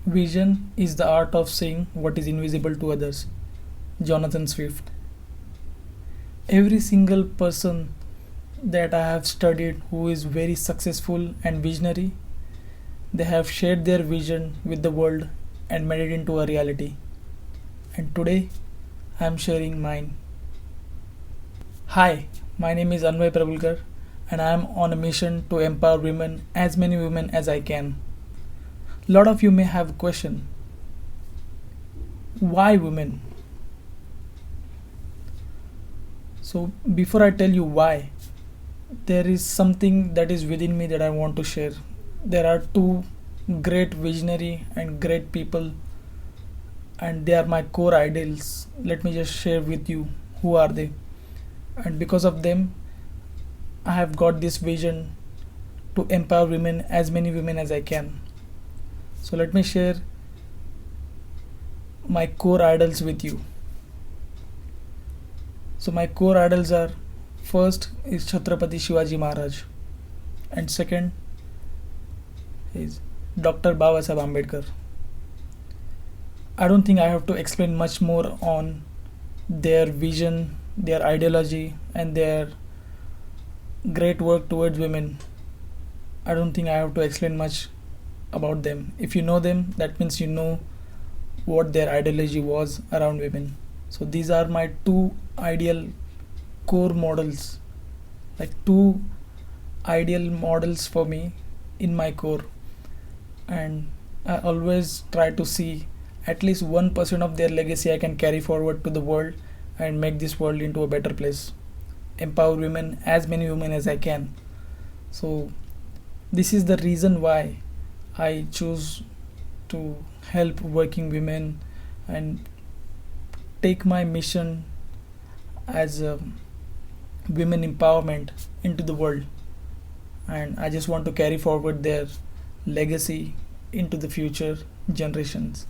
Vision is the art of seeing what is invisible to others. Jonathan Swift. Every single person that I have studied who is very successful and visionary, they have shared their vision with the world and made it into a reality. And today, I am sharing mine. Hi, my name is Anvay Prabhulkar, and I am on a mission to empower women, as many women as I can. Lot of you may have a question. Why women? So before I tell you why, there is something that is within me that I want to share. There are two great visionary and great people, and they are my core ideals. Let me just share with you who are they. And because of them, I have got this vision to empower women, as many women as I can. So let me share my core idols with you. So my core idols are, first is Chhatrapati Shivaji Maharaj, and second is Dr. Babasaheb Ambedkar. I don't think I have to explain much more on their vision, their ideology, and their great work towards women. I don't think I have to explain much about them. If you know them, that means you know what their ideology was around women. So these are my two ideal core models, like two ideal models for me in my core. And I always try to see at least 1% of their legacy I can carry forward to the world and make this world into a better place. Empower women, as many women as I can. So this is the reason why I choose to help working women and take my mission as a women empowerment into the world. And I just want to carry forward their legacy into the future generations.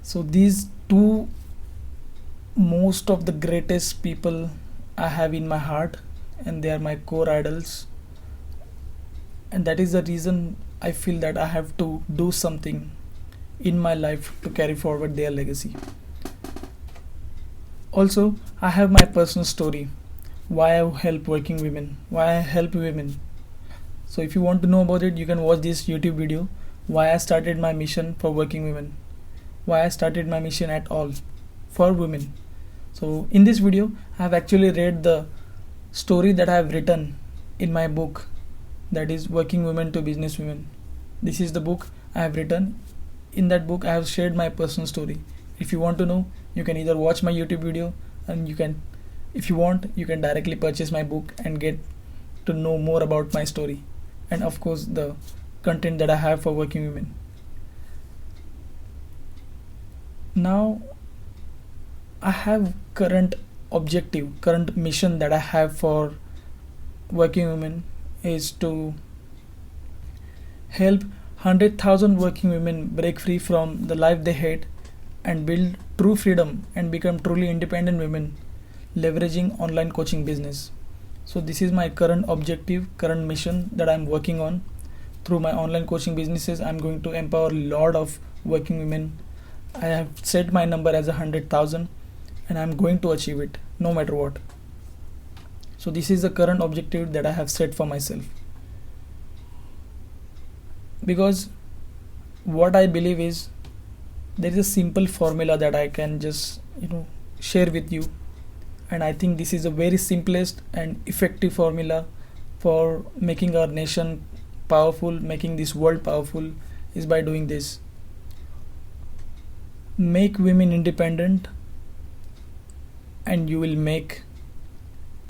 So these two most of the greatest people I have in my heart, and they are my core idols. And that is the reason I feel that I have to do something in my life to carry forward their legacy. Also, I have my personal story, why I help working women, why I help women. So if you want to know about it, you can watch this YouTube video, why I started my mission for working women, why I started my mission at all for women. So in this video, I have actually read the story that I have written in my book, that is Working Women to Business Women. This is the book I have written. In that book, I have shared my personal story. If you want to know, you can either watch my YouTube video, and you can, if you want, you can directly purchase my book and get to know more about my story, and of course the content that I have for working women. Now I have current objective, current mission that I have for working women is to help 100,000 working women break free from the life they hate and build true freedom and become truly independent women leveraging online coaching business. So this is my current objective, current mission that I'm working on. Through my online coaching businesses, I'm going to empower a lot of working women. I have set my number as 100,000, and I'm going to achieve it no matter what. So this is the current objective that I have set for myself. Because what I believe is, there is a simple formula that I can just share with you, and I think this is a very simplest and effective formula for making our nation powerful, making this world powerful, is by doing this. Make women independent, and you will make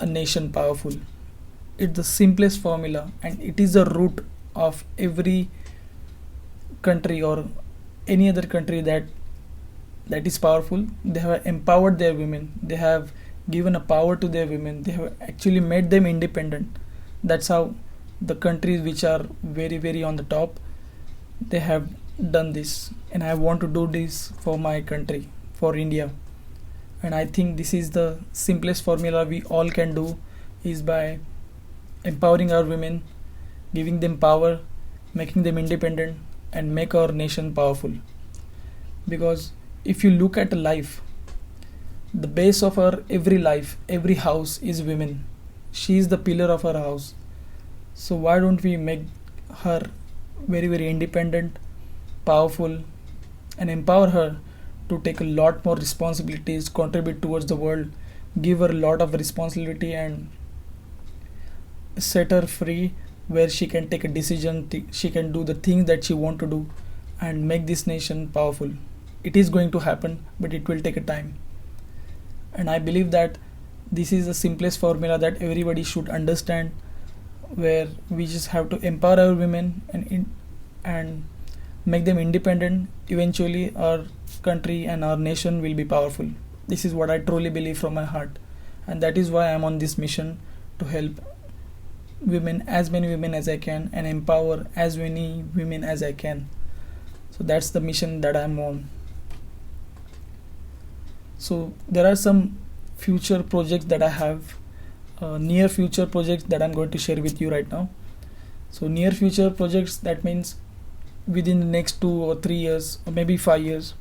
a nation powerful. It's the simplest formula, and it is the root of every country or any other country that is powerful. They have empowered their women, they have given a power to their women, they have actually made them independent. That's how the countries which are very very on the top, they have done this. And I want to do this for my country, for India. And I think this is the simplest formula we all can do, is by empowering our women, giving them power, making them independent, and make our nation powerful. Because if you look at life, the base of our every life, every house is women. She is the pillar of our house. So why don't we make her very very independent, powerful, and empower her to take a lot more responsibilities, contribute towards the world, give her a lot of responsibility, and set her free where she can take a decision, she can do the things that she want to do, and make this nation powerful. It is going to happen, but it will take a time. And I believe that this is the simplest formula that everybody should understand, where we just have to empower our women and make them independent. Eventually our country and our nation will be powerful. This is what I truly believe from my heart, and that is why I am on this mission to help women, as many women as I can, and empower as many women as I can. So that's the mission that I'm on. So there are some future projects that I have, near future projects that I'm going to share with you right now. So near future projects, that means within the next 2 or 3 years, or maybe 5 years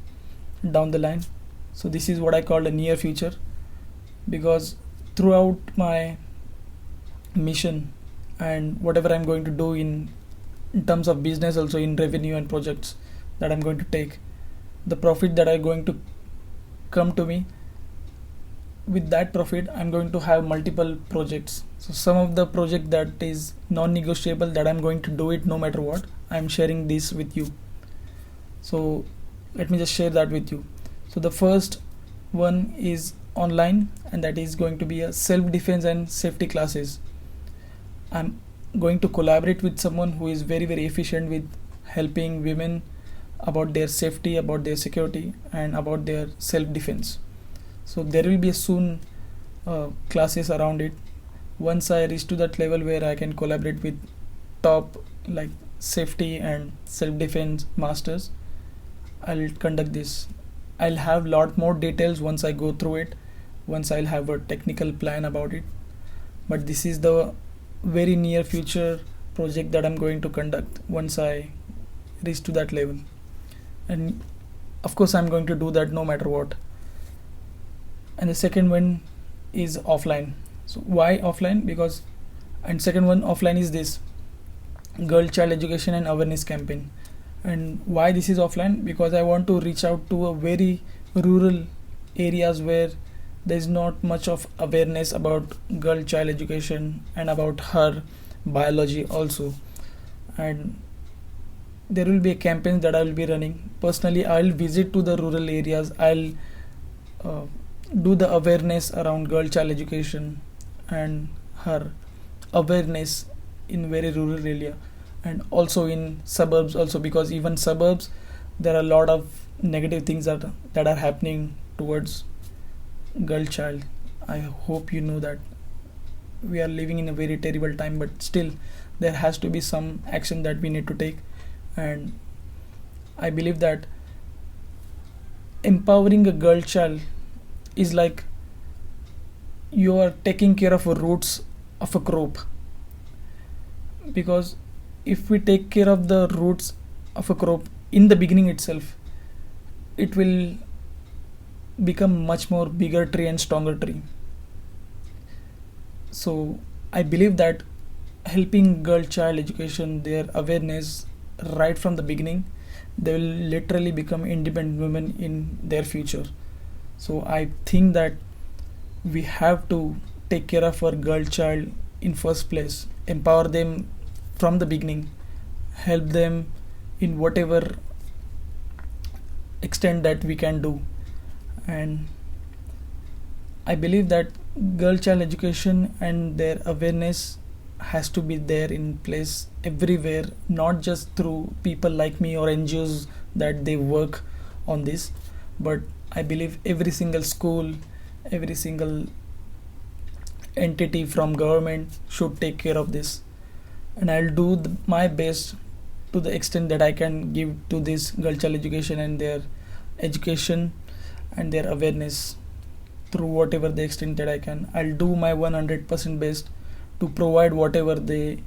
down the line. So this is what I call a near future, because throughout my mission and whatever I'm going to do in terms of business, also in revenue and projects that I'm going to take, the profit that are going to come to me, with that profit I'm going to have multiple projects. So some of the project that is non-negotiable, that I'm going to do it no matter what, I'm sharing this with you. So let me just share that with you. So the first one is online, and that is going to be a self-defense and safety classes. I'm going to collaborate with someone who is very very efficient with helping women about their safety, about their security, and about their self-defense. So there will be soon classes around it. Once I reach to that level where I can collaborate with top like safety and self-defense masters, I'll conduct this. I'll have lot more details once I go through it, once I'll have a technical plan about it. But this is the very near future project that I'm going to conduct once I reach to that level. And of course I'm going to do that no matter what. And the second one is offline. So why offline? Because, and second one offline is this girl child education and awareness campaign. And why this is offline? Because I want to reach out to a very rural areas where there is not much of awareness about girl child education and about her biology also. And there will be a campaign that I will be running. Personally, I'll visit to the rural areas. I'll do the awareness around girl child education and her awareness in very rural area, and also in suburbs also, because even suburbs there are a lot of negative things that are happening towards girl child. I hope you know that we are living in a very terrible time, but still there has to be some action that we need to take. And I believe that empowering a girl child is like you are taking care of the roots of a crop. Because if we take care of the roots of a crop in the beginning itself, it will become much more bigger tree and stronger tree. So I believe that helping girl child education, their awareness right from the beginning, they will literally become independent women in their future. So I think that we have to take care of our girl child in first place, empower them from the beginning, help them in whatever extent that we can do. And I believe that girl child education and their awareness has to be there in place everywhere, not just through people like me or NGOs that they work on this, but I believe every single school, every single entity from government should take care of this. And I'll do my best to the extent that I can give to this girl child education and their education and their awareness through whatever the extent that I can. I'll do my 100% best to provide whatever they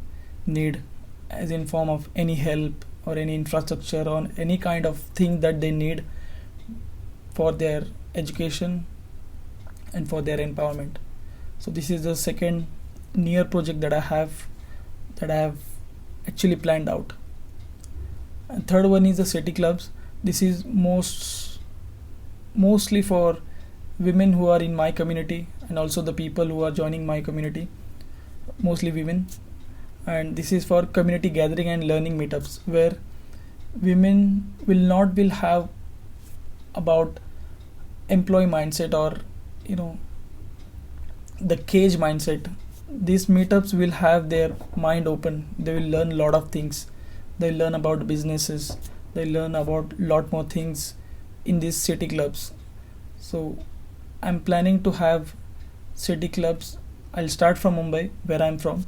need as in form of any help or any infrastructure or any kind of thing that they need for their education and for their empowerment. So this is the second near project that I have actually planned out. And third one is the city clubs. This is mostly for women who are in my community and also the people who are joining my community, mostly women. And this is for community gathering and learning meetups where women will have about employee mindset or the cage mindset. These meetups will have their mind open. They will learn a lot of things. They learn about businesses. They learn about a lot more things in these city clubs. So I'm planning to have city clubs. I'll start from Mumbai, where I'm from,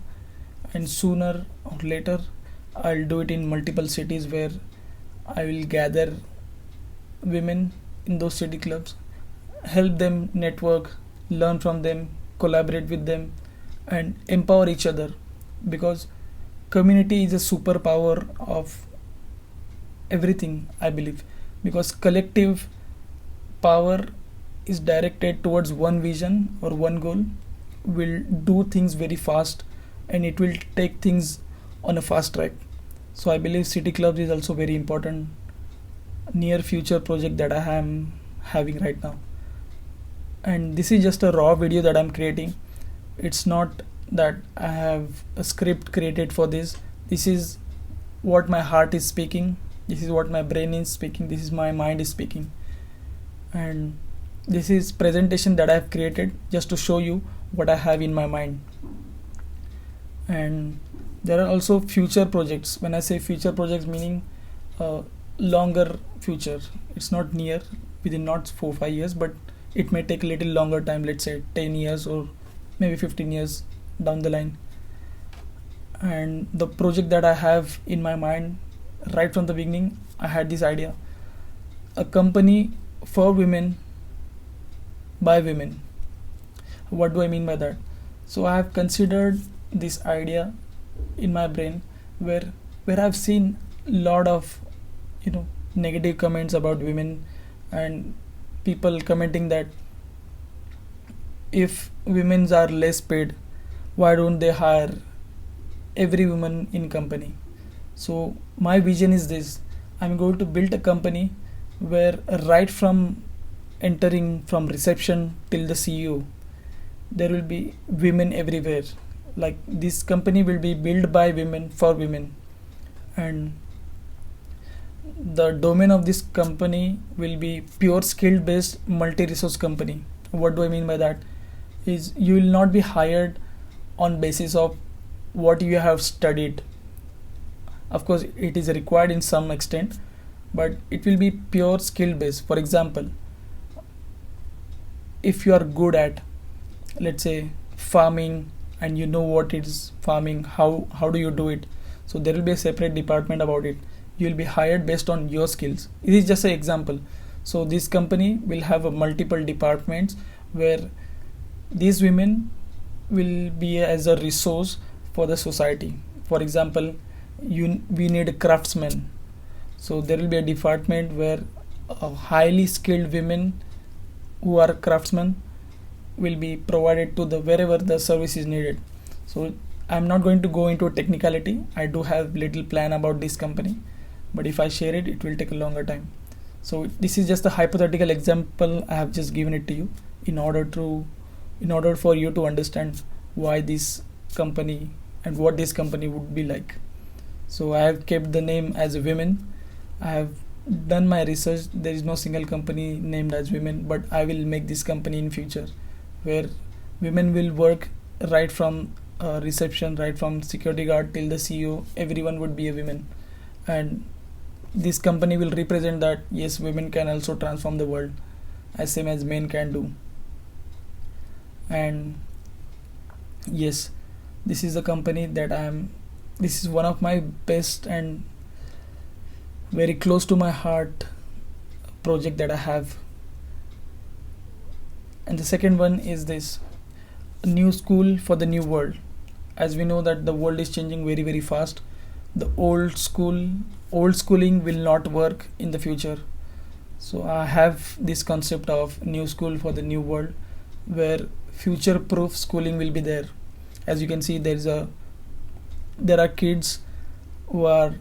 and sooner or later I'll do it in multiple cities where I will gather women in those city clubs, help them network, learn from them, collaborate with them, and empower each other, because community is a superpower of everything, I believe, because collective power is directed towards one vision or one goal will do things very fast, and it will take things on a fast track. So I believe city clubs is also very important near future project that I am having right now. And this is just a raw video that I'm creating. It's not that I have a script created for this. This is what my heart is speaking. This is what my brain is speaking. This is my mind is speaking. And this is presentation that I have created just to show you what I have in my mind. And there are also future projects. When I say future projects, meaning longer future. It's not near, within not 4-5 years, but it may take a little longer time, let's say 10 years or maybe 15 years down the line. And the project that I have in my mind right from the beginning, I had this idea: a company for women by women. What do I mean by that? So I have considered this idea in my brain where I've seen a lot of negative comments about women, and people commenting that if women are less paid, why don't they hire every woman in company? So my vision is this: I'm going to build a company where right from entering from reception till the CEO, there will be women everywhere. Like, this company will be built by women for women, and the domain of this company will be pure skill based multi-resource company. What do I mean by that? Is you will not be hired on basis of what you have studied. Of course it is required in some extent, but it will be pure skill based. For example, if you are good at, let's say, farming, and you know what is farming, how do you do it, so there will be a separate department about it. You will be hired based on your skills. It is just an example. So this company will have a multiple departments where these women will be as a resource for the society. For example, we need a craftsman, so there will be a department where highly skilled women who are craftsmen will be provided to the wherever the service is needed. So I'm not going to go into a technicality. I do have little plan about this company, but if I share it, it will take a longer time. So this is just a hypothetical example. I have just given it to you in order for you to understand why this company and what this company would be like. So I have kept the name as women. I have done my research. There is no single company named as women, but I will make this company in future where women will work right from reception, right from security guard till the CEO. Everyone would be a woman, and this company will represent that yes, women can also transform the world as same as men can do. And yes, this is a company that this is one of my best and very close to my heart project that I have. And the second one is this: a new school for the new world. As we know that the world is changing very very fast, The old schooling will not work in the future. So I have this concept of new school for the new world, where future proof schooling will be there. As you can see, there are kids who are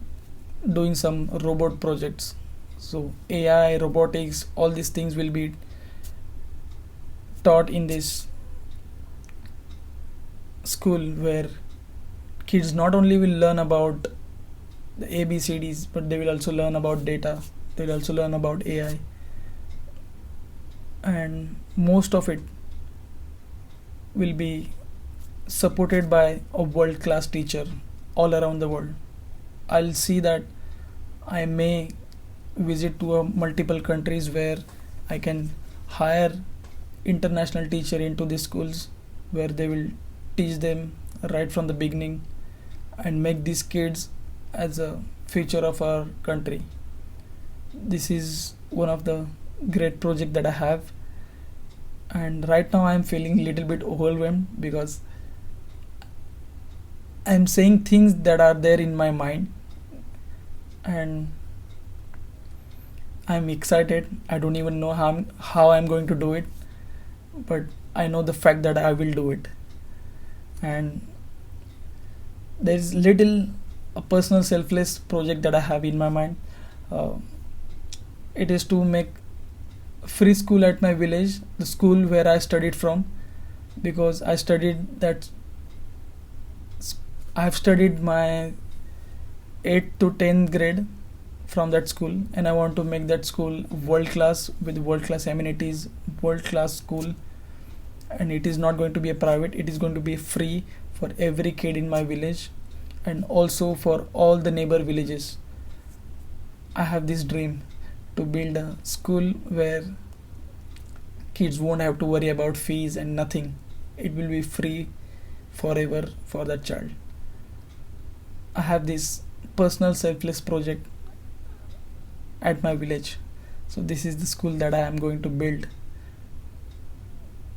doing some robot projects. So AI, robotics, all these things will be taught in this school, where kids not only will learn about the ABCDs, but they will also learn about data. They will also learn about AI, and most of it will be supported by a world class teacher all around the world. I'll see that I may visit to multiple countries where I can hire international teacher into these schools, where they will teach them right from the beginning and make these kids as a future of our country. This is one of the great project that I have, and right now I'm feeling a little bit overwhelmed because I'm saying things that are there in my mind, and I'm excited. I don't even know how I'm going to do it, but I know the fact that I will do it. And there's little a personal selfless project that I have in my mind. Uh, it is to make free school at my village, the school where I studied from, because I have studied my 8th to 10th grade from that school, and I want to make that school world class with world class amenities, world class school. And it is not going to be a private, it is going to be free for every kid in my village, and also for all the neighbor villages. I have this dream to build a school where kids won't have to worry about fees and nothing. It will be free forever for that child. I have this personal selfless project at my village. So this is the school that I am going to build.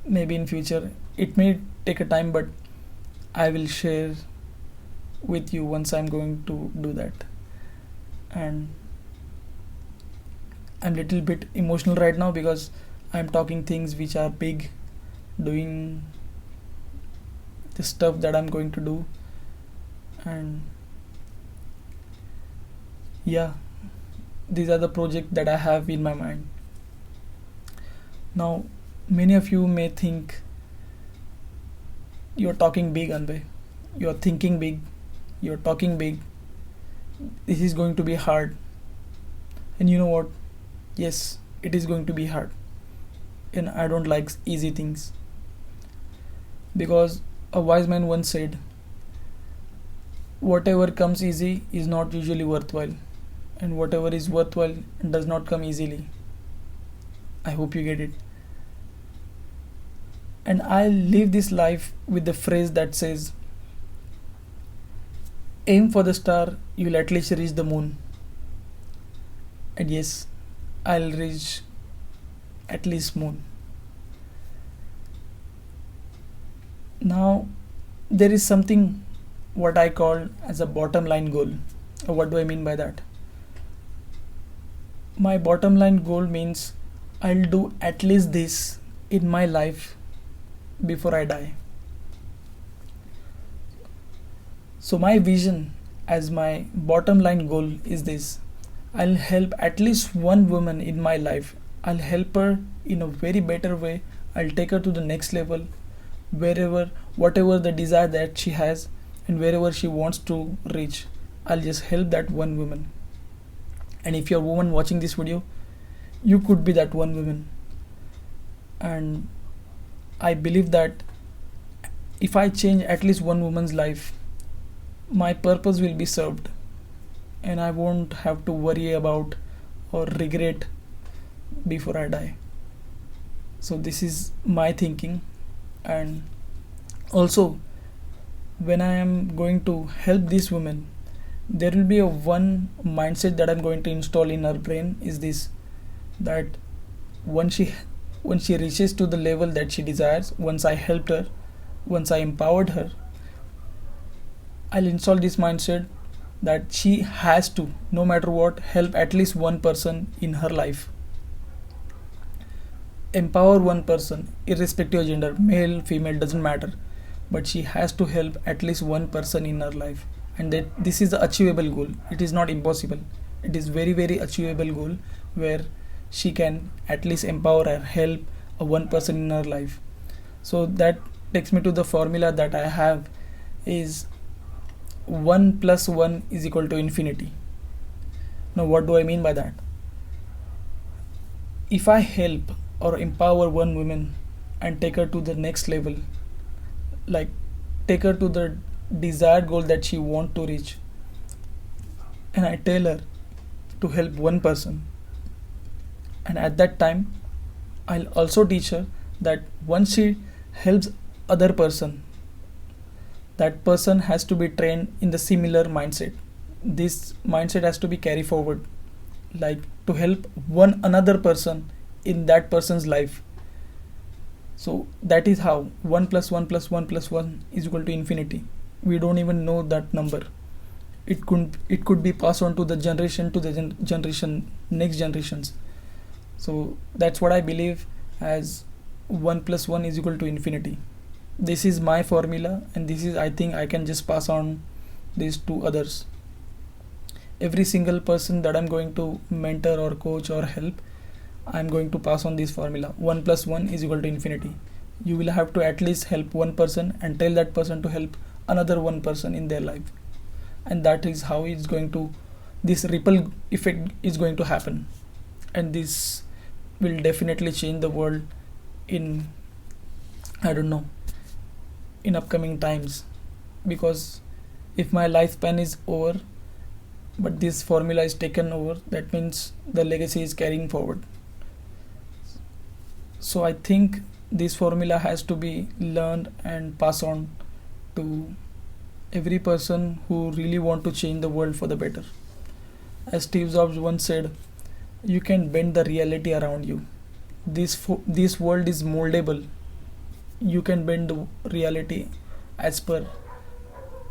Maybe in future it may take a time, but I will share with you once I'm going to do that. And I'm little bit emotional right now because I'm talking things which are big, doing the stuff that I'm going to do. And yeah, these are the projects that I have in my mind. Now, many of you may think you're talking big, Anvay. You're thinking big. You're talking big. This is going to be hard. And you know what? Yes, it is going to be hard. And I don't like easy things. Because a wise man once said, whatever comes easy is not usually worthwhile. And whatever is worthwhile does not come easily. I hope you get it. And I live this life with the phrase that says, aim for the star, you'll at least reach the moon. And yes, I'll reach at least moon. Now, there is something what I call as a bottom line goal. What do I mean by that? My bottom line goal means I'll do at least this in my life before I die. So my vision as my bottom line goal is this: I'll help at least one woman in my life. I'll help her in a very better way. I'll take her to the next level, whatever the desire that she has, and wherever she wants to reach. I'll just help that one woman. And if you're a woman watching this video, you could be that one woman. And I believe that if I change at least one woman's life, my purpose will be served, and I won't have to worry about or regret before I die. So this is my thinking. And also, when I am going to help this woman, there will be a one mindset that I'm going to install in her brain is this: that once she reaches to the level that she desires, once I helped her, once I empowered her, I'll install this mindset that she has to, no matter what, help at least one person in her life. Empower one person, irrespective of gender, male, female, doesn't matter. But she has to help at least one person in her life. And that this is the achievable goal. It is not impossible. It is very, very achievable goal where she can at least empower or help a one person in her life. So that takes me to the formula that I have is 1 plus 1 is equal to infinity. Now what do I mean by that? If I help or empower one woman and take her to the next level, like take her to the desired goal that she want to reach, and I tell her to help one person, and at that time I'll also teach her that once she helps other person, that person has to be trained in the similar mindset. This mindset has to be carried forward, like to help one another person in that person's life. So that is how 1 plus 1 plus 1 plus 1 is equal to infinity. We don't even know that number. It could be passed on to the generation, to the generation, next generations. So that's what I believe as 1 plus 1 is equal to infinity. This is my formula, and this is, I think, I can just pass on this to others. Every single person that I'm going to mentor or coach or help, I'm going to pass on this formula. 1 plus 1 is equal to infinity. You will have to at least help one person and tell that person to help another one person in their life. And that is how it's going to, this ripple effect is going to happen. And this will definitely change the world in, I don't know, in upcoming times. Because if my lifespan is over, but this formula is taken over, that means the legacy is carrying forward. So I think this formula has to be learned and passed on to every person who really want to change the world for the better. As Steve Jobs once said, you can bend the reality around you. This world is moldable. You can bend the reality as per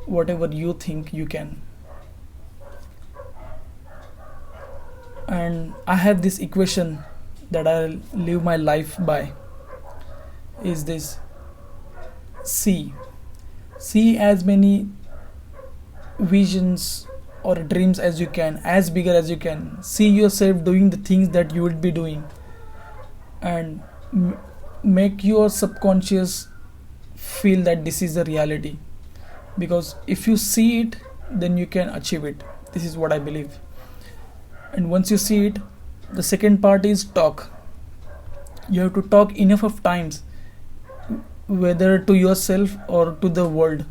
whatever you think you can. And I have this equation that I'll live my life by, is this: see as many visions or dreams as you can, as bigger as you can. See yourself doing the things that you would be doing, and make your subconscious feel that this is the reality. Because if you see it, then you can achieve it. This is what I believe. And once you see it, the second part is talk. You have to talk enough of times, whether to yourself or to the world.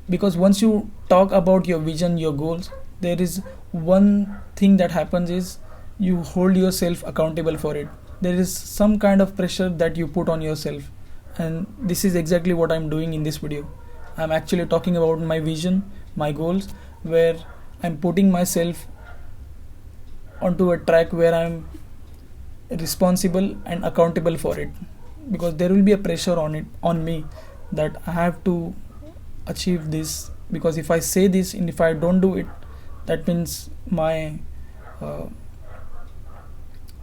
Because once you talk about your vision, your goals, there is one thing that happens is you hold yourself accountable for it. There is some kind of pressure that you put on yourself. And this is exactly what I'm doing in this video. I'm actually talking about my vision, my goals, where I'm putting myself onto a track where I'm responsible and accountable for it. Because there will be a pressure on me that I have to achieve this. Because if I say this and if I don't do it, that means my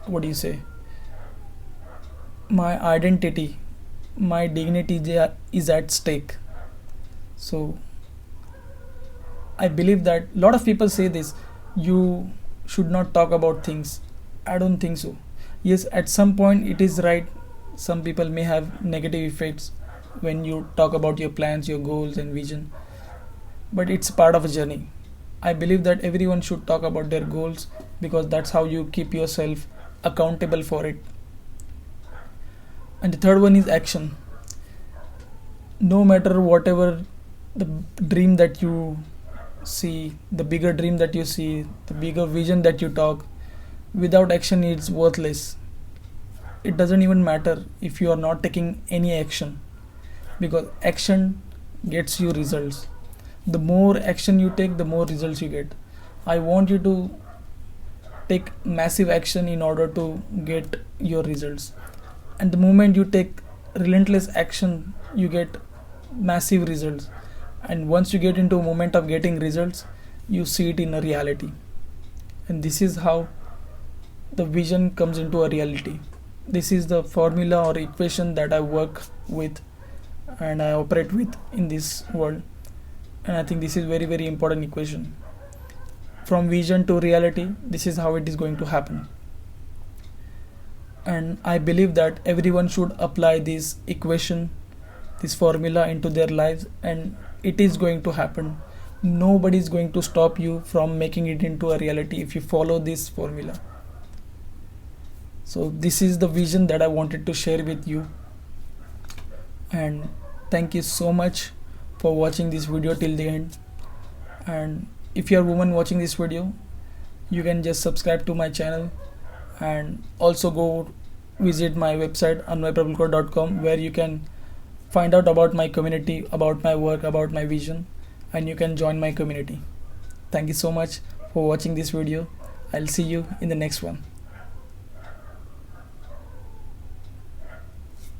what do you say, my identity, my dignity is at stake. So I believe that a lot of people say this, you should not talk about things. I don't think so. Yes, at some point it is right. Some people may have negative effects when you talk about your plans, your goals and vision, but it's part of a journey. I believe that everyone should talk about their goals, because that's how you keep yourself accountable for it. And the third one is action. No matter whatever the dream that you see, the bigger dream that you see, the bigger vision that you talk, without action it's worthless. It doesn't even matter if you are not taking any action, because action gets you results. The more action you take, the more results you get. I want you to take massive action in order to get your results. And the moment you take relentless action, you get massive results. And once you get into a moment of getting results, you see it in a reality. And this is how the vision comes into a reality. This is the formula or equation that I work with and I operate with in this world. And I think this is very, very important equation. From vision to reality, this is how it is going to happen. And I believe that everyone should apply this equation, this formula into their lives, and it is going to happen. Nobody is going to stop you from making it into a reality if you follow this formula. So this is the vision that I wanted to share with you. And thank you so much for watching this video till the end. And if you're a woman watching this video, you can just subscribe to my channel and also go visit my website anvayprabhulkar.com, where you can find out about my community, about my work, about my vision, and you can join my community. Thank you so much for watching this video. I'll see you in the next one.